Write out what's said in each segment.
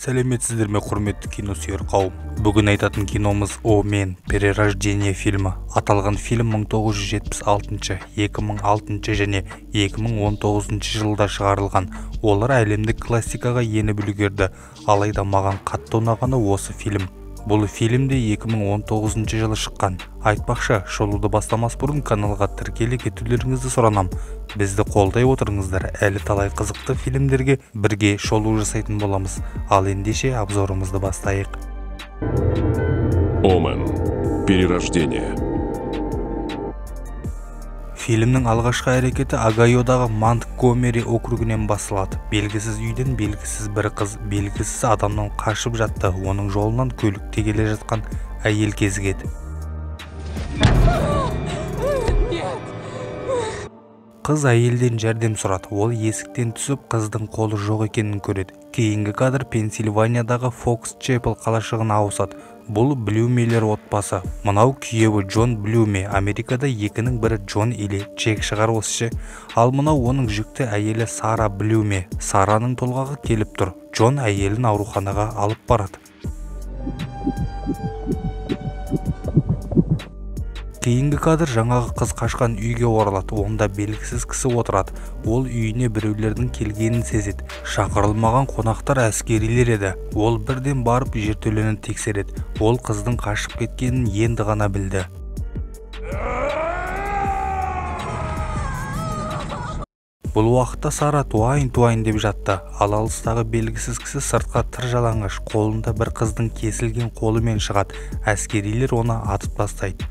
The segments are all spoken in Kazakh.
Сәлеметсіздер ме, құрметті киносүйер қауым. Бүгін айтатын киномыз «О мен. Перерождение» фильмі. Аталған фильм 1976, 2006 және 2019 жылда шығарылған. Олар әлемдік классикаға еніп үлгерді. Алайда маған қатты ұнағаны осы фильм. Бұл фильмде 2019 жылы шыққан. Айтпақшы, шолуды бастамас бұрын каналға тіркеле кетулеріңізді сұранам. Бізді қолдай отырыңыздар, әлі талай қызықты фильмдерге бірге шолу жасайтын боламыз. Ал ендеше обзорымызды бастайық. Омен. Перерождение. Фильмнің алғашқы әрекеті Огайодағы Монтгомери округінен басылады. Белгісіз үйден белгісіз бір қыз белгісіз адамнан қашып жатты. Оның жолынан көлікте келе жатқан әйел кезігеді. Қыз әйелден жәрдем сұрады. Ол есіктен түсіп, қыздың қолы жоқ екенін көреді. Кейінгі кадр Пенсильваниядағы Фокс-Чепл қалашығына ауысады. Бұл Блюмелер отбасы. Мынау күйеуі Джон Блюме. Америкада екінің бірі Джон или Джек шығар осышы. Ал мынау оның жүкті әйелі Сара Блюме. Сараның толғағы келіп тұр. Джон әйелін ауруханаға алып барады. Кейінгі кадр жаңағы қыз қашқан үйге оралады. Онда белгісіз кісі отырады. Ол үйіне біреулердің келгенін сезеді. Шақырылмаған қонақтар әскерилер еді. Ол бірден барып жертөлені тексереді. Ол қыздың қашып кеткенін енді ғана білді. Бұл уақытта Сара туайын деп жатты. Ал алыстағы белгісіз кісі сыртқа тыр жалаңаш, қолында бір қыздың кесілген қолымен шығады. Әскерилер оны атып тастайды.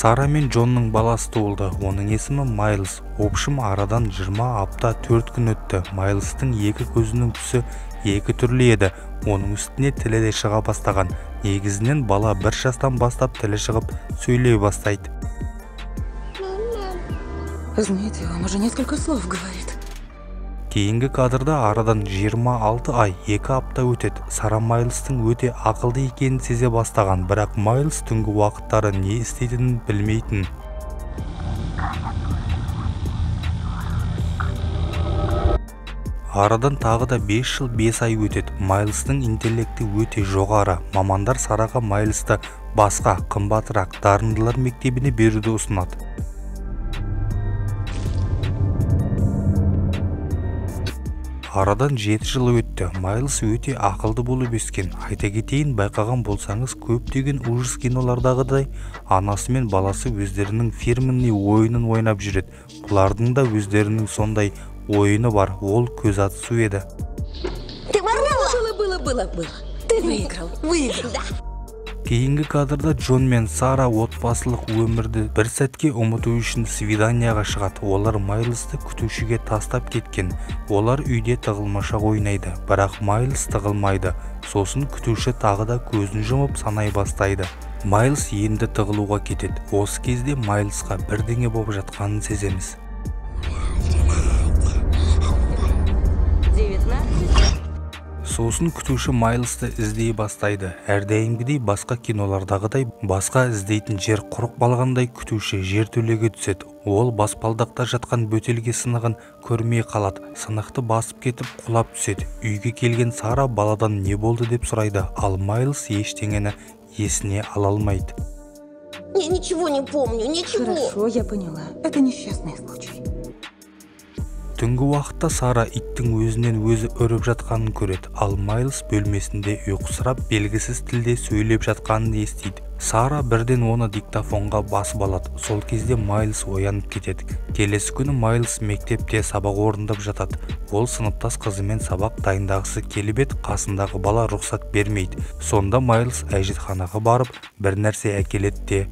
Сара мен Джонның баласы туылды. Оның есімі Майлз. Общым арадан 20 апта 4 күн өтті. Майлздың екі көзінің түсі екі түрлі еді. Оның үстіне тілі де шыға бастаған. Негізінен бала 1 жастан бастап тілі шығып сөйлей бастайды. Знаете, он уже несколько слов говорит. Кейінгі кадрда арадан 26 ай 2 апта өтеді. Сара Майлздың өте ақылды екенін сезе бастаған, бірақ Майлз түнгі уақыттары не істейтінін білмейтін. Арадан тағы да 5 жыл 5 ай өтеді. Майлздың интеллекті өте жоғары. Мамандар Сараға Майлзды басқа қымбатырақ дарындылар мектебіне беруді ұсынады. Арадан 7 жыл өтті. Майлз өте ақылды болып өскен. Айта кетейін, байқаған болсаңыз, көптеген ужас кинолардағыдай анасы мен баласы өздерінің фирменный ойынын ойнап жүреді. Бұлардың да өздерінің сондай ойыны бар. Ол көз атысу еді. Было. Ты выиграл. Кейінгі кадрда Джон мен Сара отбасылық өмірді бір сәтке ұмыту үшін свиданияға шығады. Олар Майлзды күтушіге тастап кеткен. Олар үйде тығылмашақ ойнайды, бірақ Майлз тығылмайды. Сосын күтуші тағы да көзін жұмып санай бастайды. Майлз енді тығылуға кетеді. Осы кезде Майлзға бірдеңе болып жатқанын сеземіз. Сосын күтуші Майлзды іздей бастайды. Әрдайымгідей басқа кинолардағыдай басқа іздейтін жер құрық балғандай күтуші жертөлеге түседі. Ол баспалдақта жатқан бөтелге сынығын көрмей қалады. Сынықты басып кетіп құлап түседі. Үйге келген Сара баладан не болды деп сұрайды. Ал Майлз ештеңені есіне ала алмайды. Я ничего не помню, ничего. Хорошо, я поняла. Это несчастный случай. Түнгі уақытта Сара иттің өзінен өзі үріп жатқанын көреді. Ал Майлз бөлмесінде ұйқысырап белгісіз тілде сөйлеп жатқанын естиді. Сара бірден оны диктофонға басып алады. Сол кезде Майлз оянып кетеді. Келесі күні Майлз мектепте сабақ орындап жатады. Ол сыныптас қызымен сабақ дайындағысы келіп еді, қасындағы бала рұқсат бермейді. Сонда Майлз әжетханаға барып бір нәрсе әкеледі де.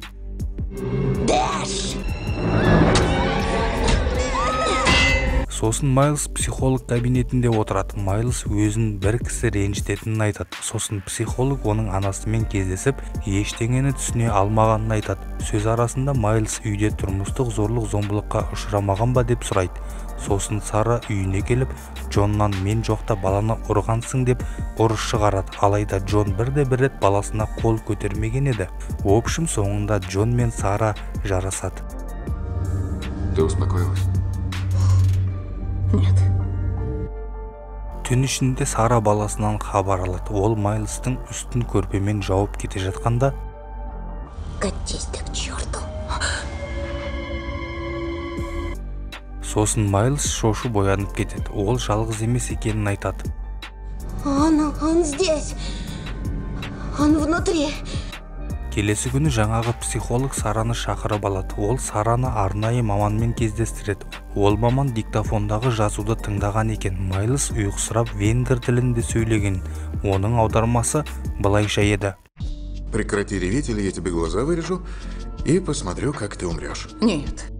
Сосын Майлз психолог кабинетінде отырады. Майлз өзін бір кісі ренжітетінін айтады. Сосын психолог оның анасымен кездесіп, ештеңені түсіне алмағанын айтады. Сөз арасында Майлз үйде тұрмыстық зорлық-зомбылыққа ұшырамаған ба деп сұрайды. Сосын Сара үйіне келіп, Джоннан мен жоқта баланы ұрғансың деп ұрыс шығарады. Алайда Джон бірде-бір рет баласына қол көтермеген еді. Общым соңында Джон мен Сара жарасады. Ты успокоилась? Нет. Түн ішінде Сара баласынан хабар алады. Ол Майлстың үстін көрпемен жауып кете жатқанда, Катись ты к черту. сосын Майлс шошып оянып кетеді. Ол жалғыз емес екенін айтады. Он здесь. Он внутри. Келесі күні жаңағы психолог Сараны шақырып алады. Ол Сараны арнайы маманмен кездестіреді. Ол маман диктофондағы жазуды тыңдаған екен. Майлс ұйқысырап венгр тілінде сөйлеген. Оның аудармасы былайша еді. Прекрати реветь, или я тебе глаза вырежу и посмотрю, как ты умрешь. Нет.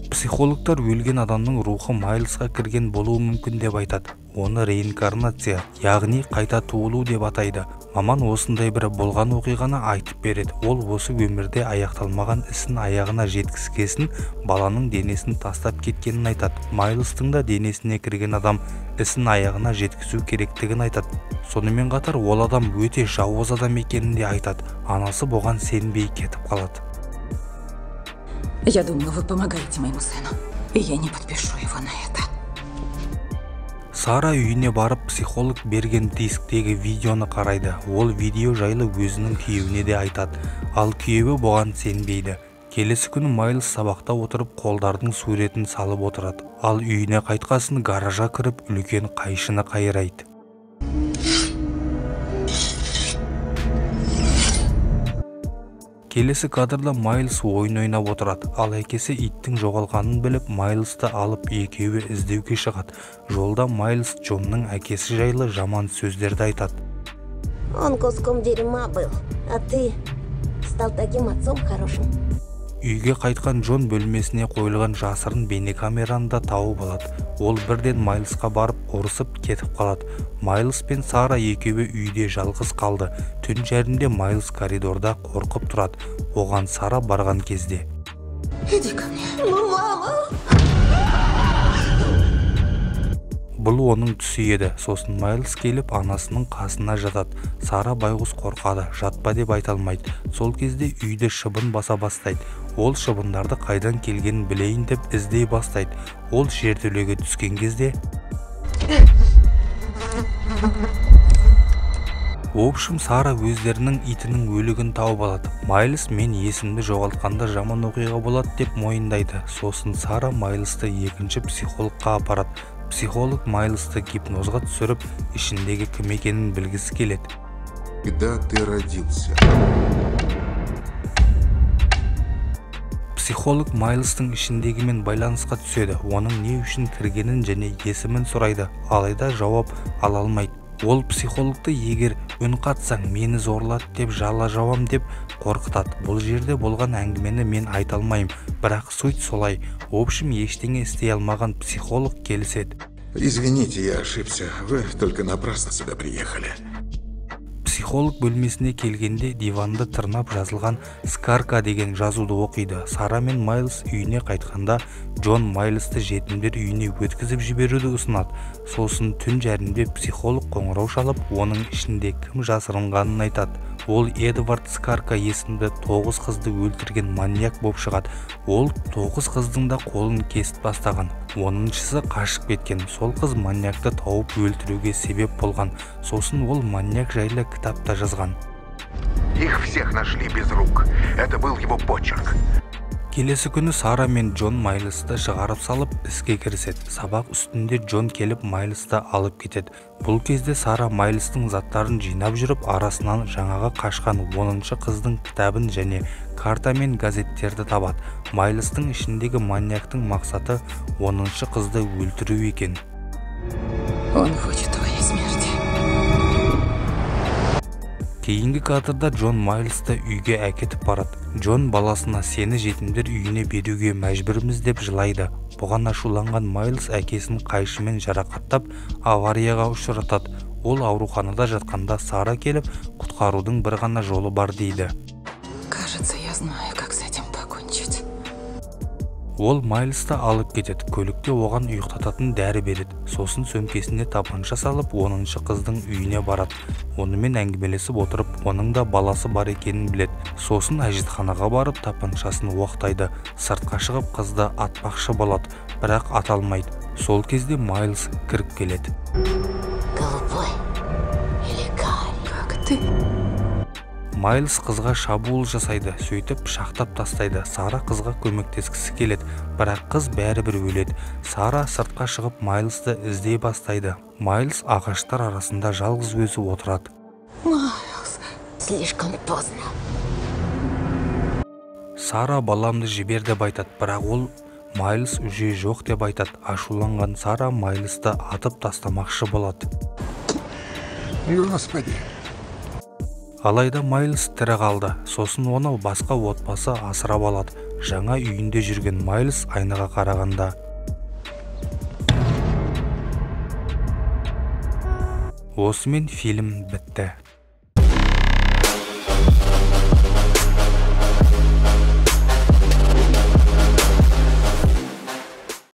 Психологтар өлген адамның рухы Майлсқа кірген болуы мүмкін деп айтады. Оны реинкарнация, яғни қайта туылу деп атайды. Маман осындай бір болған оқиғаны айтып береді. Ол осы өмірде аяқталмаған ісін аяғына жеткізгесін, баланың денесін тастап кеткенін айтады. Майлстың да денесіне кірген адам ісін аяғына жеткізу керектігін айтады. Сонымен қатар ол адам өте жауыз адам екенін де айтады. Анасы бұған сенбей кетіп қалады. Я думаю, вы помогаете моему сыну. И я не подпишу его на это. Сара үйіне барып психолог берген дисктегі видеоны қарайды. Ол видео жайлы өзінің күйеуіне де айтады. Ал күйеуі бұған сенбейді. Келесі күні Майлс сабақта отырып қолдардың суретін салып отырады. Ал үйіне қайтқасын гаража кіріп үлкен қайшыны қайрайды. Келесі кадрда Майлс ойын ойнап отырады. Ал әкесі иттің жоғалғанын біліп, Майлсты алып екеуі іздеуге шығады. Жолда Майлс Джонның әкесі жайлы жаман сөздерді айтады. Он куском дерьма был, а ты стал таким отцом хорошим. Үйге қайтқан Джон бөлмесіне қойылған жасырын бейнекамераны да тауып алады. Ол бірден Майлсқа барып ұрысып кетіп қалады. Майлс пен Сара екеуі үйде жалғыз қалды. Түн жарымда Майлс коридорда қорқып тұрады. Оған Сара барған кезде: Иди ко мне. Ну, мама! Бұл оның түсі еді. Сосын Майлс келіп анасының қасына жатады. Сара байғұс қорқады, жатпа деп айта алмайды. Сол кезде үйді шыбын баса бастайды. Ол шыбындарды қайдан келгенін білейін деп іздей бастайды. Ол жертөлеге түскен кезде общым Сара өздерінің итінің өлігін тауып алады. Майлс мен есімді жоғалтқанда жаман оқиға болады деп мойындайды. Сосын Сара Майлсты екінші психологқа апарады. Психолог Майлсты гипнозға түсіріп, ішіндегі кім екенін білгісі келеді. Когда ты родился? Психолог Майлстың ішіндегімен байланысқа түседі. Оның не үшін кіргенін және есімін сұрайды. Алайда жауап ала алмайды. Ол психологты егер үн қатсаң мені зорлады деп жала жауам деп қорқытады. Бұл жерде болған әңгімені мен айта алмаймын, бірақ суть солай. Общем, ештеңе істей алмаған психолог келіседі. Извините, я ошибся. Вы только напрасно сюда приехали. Психолог бөлмесіне келгенде диванды тырнап жазылған «Скарка» деген жазуды оқиды. Сара мен Майлс үйіне қайтқанда Джон Майлсты жетімдер үйіне өткізіп жіберуді ұсынады. Сосын түн жарымда психолог қоңырау шалып, оның ішінде кім жасырынғанын айтады. Ол Эдвард Скарка есімді 9 қызды өлтірген маньяк болып шығады. Ол 9 қыздың да қолын кесіп бастаған. 10-шысы қашып кеткен. Сол қыз маньякты тауып өлтіруге себеп болған. Сосын ол маньяк жайлы кітапта жазған. Их всех нашли без рук. Это был его почерк. Келесі күні Сара мен Джон Майлсты шығарып салып, іске кіріседі. Сабақ үстінде Джон келіп Майлсты алып кетеді. Бұл кезде Сара Майлстың заттарын жинап жүріп, арасынан жаңағы қашқан 10-шы қыздың кітабын және карта мен газеттерді табады. Майлстың ішіндегі маньяктың мақсаты 10-шы қызды өлтіру екен. Он хочет твоей смерти. Кейінгі кадрда Джон Майлсты үйге әкетіп барады. Джон баласына сені жетімдер үйіне беруге мәжбүрміз деп жылайды. Бұған ашуланған Майлс әкесін қайшымен жарақаттап аварияға ұшыратады. Ол ауруханада жатқанда Сара келіп, құтқарудың бір ғана жолы бар дейді. Кажется, я знаю, как с этим покончить. Ол Майлсты алып кетеді. Көлікте оған ұйықтататын дәрі береді. Сосын сөмкесіне тапанша салып, 10-шы қыздың үйіне барады. Онымен әңгімелесіп отырып, оның да баласы бар екенін біледі. Сосын әжетханаға барып, тапаншасын оқтайды. Сыртқа шығып қызды атпақшы болады, бірақ ата алмайды. Сол кезде Майлз кіріп келеді. Голубой или карий? Как ты? Майлз қызға шабуыл жасайды, сөйтіп пышақтап тастайды. Сара қызға көмектескісі келеді, бірақ қыз бәрібір өледі. Сара сыртқа шығып Майлзды іздей бастайды. Майлз ағаштар арасында жалғыз өзі отырады. Майлз. Слишком поздно. Сара баламды жібер деп айтады, бірақ ол Майлз уже жоқ деп айтады. Ашуланған Сара Майлзды атып тастамақшы болады. Господи. Алайда Майлз тірі қалды. Сосын оны басқа отбасы асырап алады. Жаңа үйінде жүрген Майлз айнаға қарағанда осымен фильм бітті.